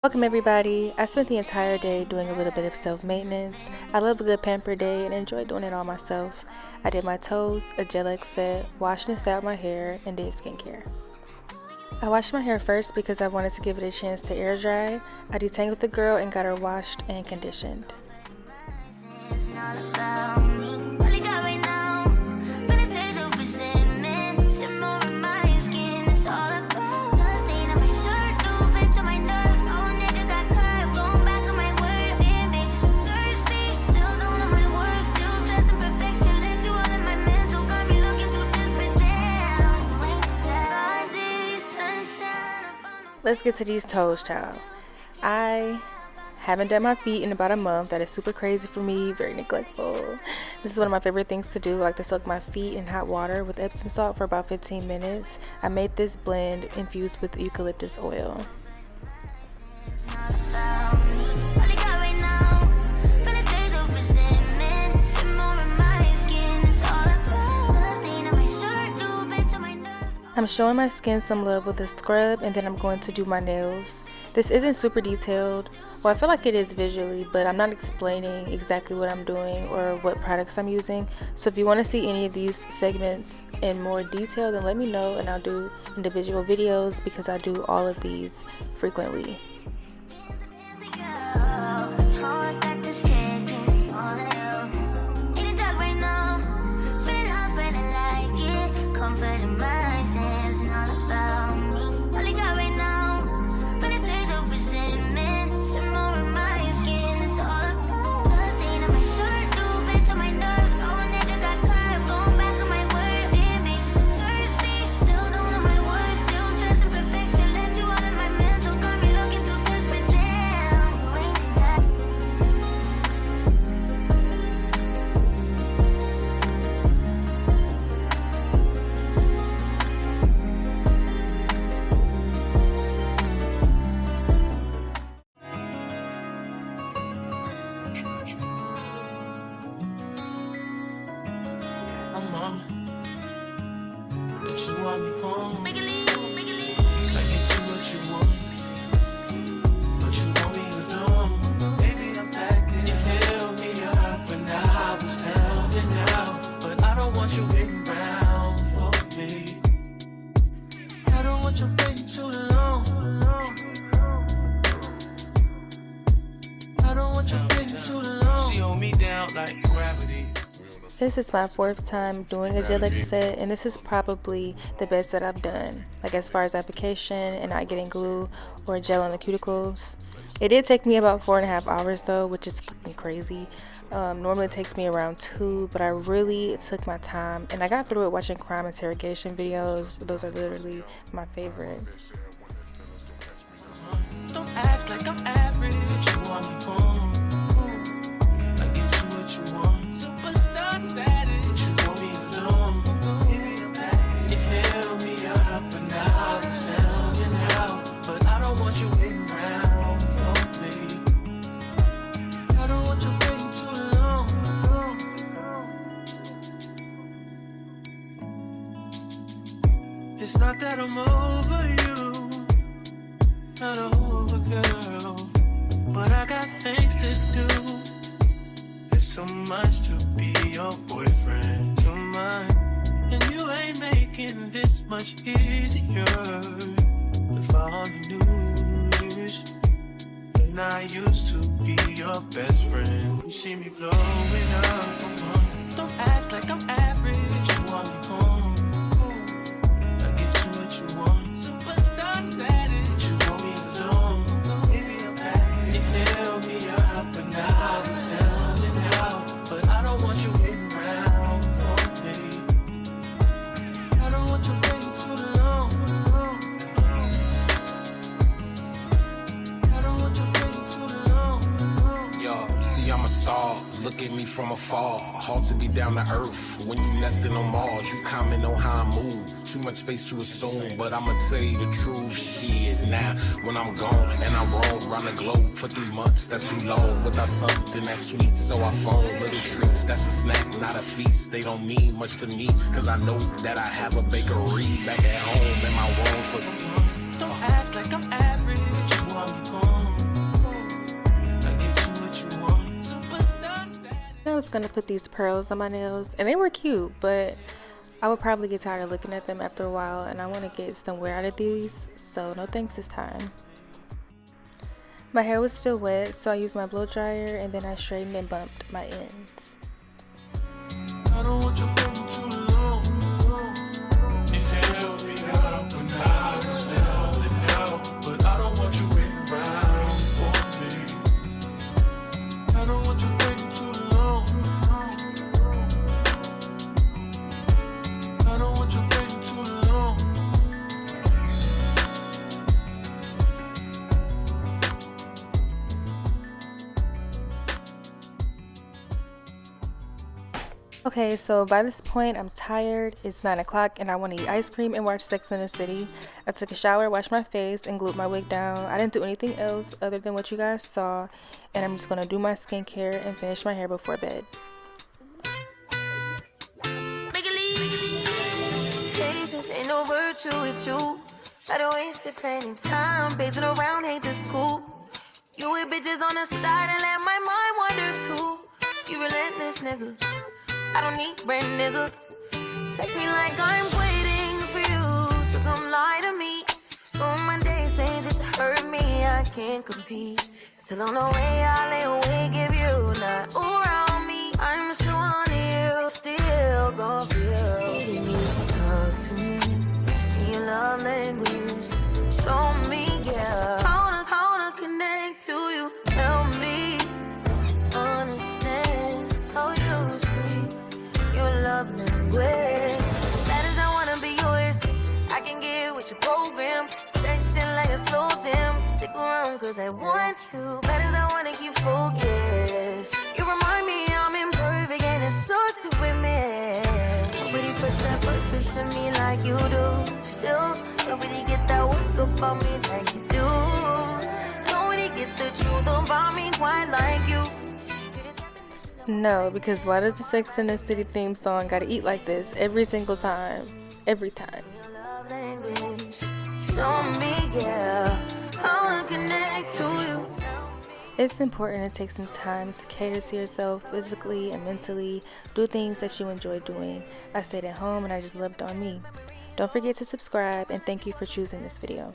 Welcome everybody. I spent the entire day doing a little bit of self-maintenance. I love a good pamper day and enjoy doing it all myself. I did my toes, a gel set, washed and styled my hair, and did skincare. I washed my hair first because I wanted to give it a chance to air dry. I detangled the girl and got her washed and conditioned. Let's get to these toes, child. I haven't done my feet in about a month. That is super crazy for me, very neglectful. This is one of my favorite things to do. I like to soak my feet in hot water with Epsom salt for about 15 minutes. I made this blend infused with eucalyptus oil. I'm showing my skin some love with a scrub, and then I'm going to do my nails. This isn't super detailed. Well, I feel like it is visually, but I'm not explaining exactly what I'm doing or what products I'm using. So if you want to see any of these segments in more detail, then let me know and I'll do individual videos because I do all of these frequently. If you want me home, I get you what you want, but you want me alone. Baby, I'm acting. You held me up when I was down and out, but I don't want you waiting around for me. I don't want you waiting too long. I don't want you waiting too long. She hold me down like gravity. This is my 4th time doing a gel set, and this is probably the best that I've done, like as far as application and not getting glue or gel on the cuticles. It did take me about 4.5 hours though, which is fucking crazy. Normally it takes me around 2, but I really took my time and I got through it watching crime interrogation videos. Those are literally my favorite. Don't act like I'm average. You want me home, I get you what you want. Superstar status, you want me alone. Baby, I'm acting. You held me up and I was down and out, but I don't want you waiting around for me. I don't want you waiting too long. It's not that I'm over you, not over, girl, but I got things to do. It's so much to be your boyfriend, too much, and you ain't making this much easier. With all the news, and I used to be your best friend. You see me blowing up. Don't act like I'm average. You want me home, I get you what you want. Superstar status, you want me alone. Baby, I'm acting. You held me up and I was down and out, but I don't want you waiting around for me. I don't want you waiting too long. I don't want you waiting too long. Yo, see I'm a star, look at me from afar. Hard to be down to earth when you nesting on Mars. You comment on how I move, too much space to assume, but I'ma tell you the truth. Shit, now when I'm gone and I roam around the globe for 3 months, that's too long. Without something that's sweet, so I phone little treats. That's a snack, not a feast. They don't mean much to me, cause I know that I have a bakery back at home. Am I wrong for? Don't act like I'm average. You want me home, gonna put these pearls on my nails, and they were cute, but I would probably get tired of looking at them after a while, and I want to get some wear out of these, so no thanks this time. My hair was still wet, so I used my blow dryer and then I straightened and bumped my ends. I don't want you waiting too long. You held me up when I was down and out, but I don't want you waiting around for me. I don't want you waiting too long. I don't want you waiting too long. Okay, so by this point I'm tired. It's 9 o'clock and I want to eat ice cream and watch Sex and the City. I took a shower, washed my face, and glued my wig down. I didn't do anything else other than what you guys saw, and I'm just gonna do my skincare and finish my hair before bed. Ain't no virtue with you. I don't waste it plenty time pacing around, hate this cool. You with bitches on the side and let my mind wander too. You relentless nigga. I don't need brand nigga. Text me like I'm waiting for you to come lie to me. On my days saying shit to hurt me, I can't compete. Still on the way, I lay awake if you not around me. I'm still on you, still gon' feel. Talk to me in your love language. Show me, yeah, how to connect to you. Help me understand how you speak your love language. That is, I wanna be yours. I can get with your program. Section like a slow jam. Stick around cause I want to. That is, I wanna keep focused. You remind me I'm imperfect and it sucks to admit. Nobody put that purpose in me like you do. Still, nobody get that work about me like you do. Nobody get the truth about me quite like you. No, because why does the Sex and the City theme song gotta eat like this every single time? Every time. Show me, yeah, how to connect to you. It's important to take some time to cater to yourself physically and mentally. Do things that you enjoy doing. I stayed at home and I just lived on me. Don't forget to subscribe, and thank you for choosing this video.